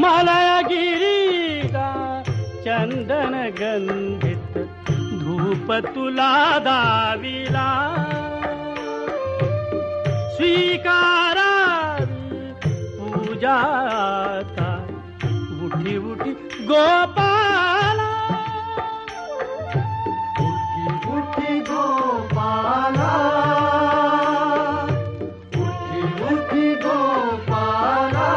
मलयगिरीचा चंदन गंधित धूप तुला दाविला स्वीकारावी पूजाता उठी उठी गोपाला उठी उठी गोपाला उठी उठी गोपाला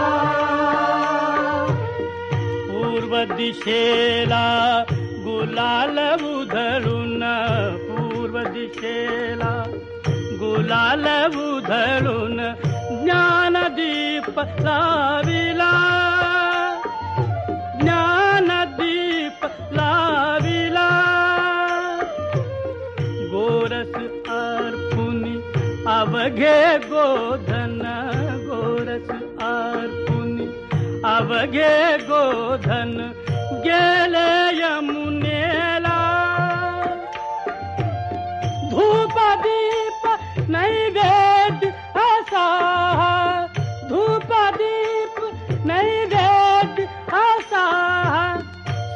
पूर्व दिशेला गुलाल उधळून पूर्व दिशेला गुलाल उधळून ज्ञानदीप लाविला ज्ञानदीप लाविला गोरस अर्पुनी अवघे गोधन गोरस अर्पुनी अवघे गोधन गेले यमुनेला धूप दीप नैवेद्य असा धूप दीप नैवेद्य असा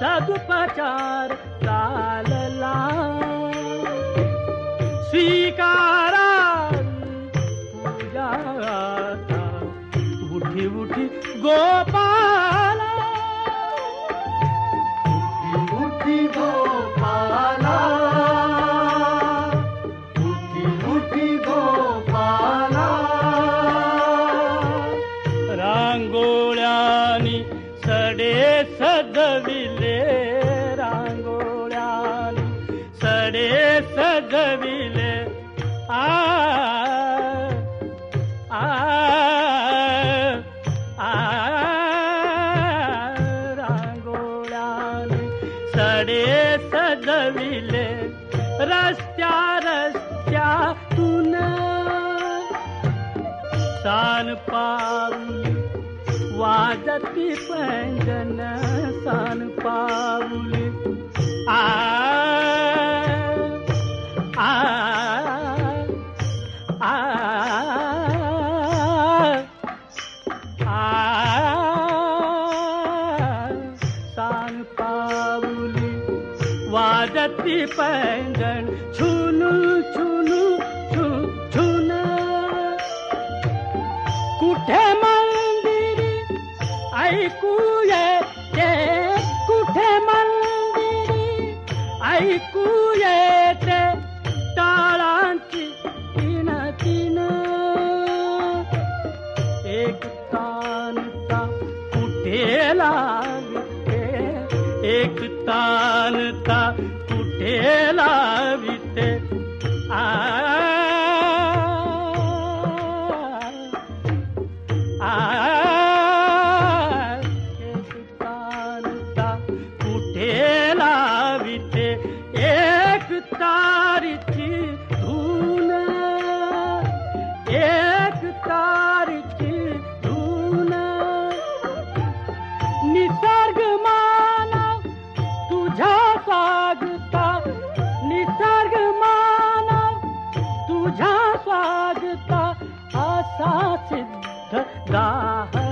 सदुपचार चालला स्वीकारा पूजाता उठी उठी गोपाला उठी गोपाला उठी उठी गोपाला रांगोळ्यानी सडे सजविले रांगोळ्यानी सडे सजविले आ आ आ रांगोळ्यानी सडे सजविले रस्त्या रस्त्यातून सान पाऊली वाजती पैंजन सान पाऊली आ आ आ आ सान पाऊली वाजती पैंजन छुनू छुनू छू छुन कुठे मंदिरी ऐकू येते कुठे मंदिरी ऐकू येते टाळांची तीन तीन एक तानता कुठे लाविते एक तानता कुठे लाविते आ एक तानता कुठे लाविते एक तारीची धून एक तारीची धून निसर्ग मानव तुझ्या स्वागता निसर्ग मानव तुझ्या स्वागता असा सिद्ध दाह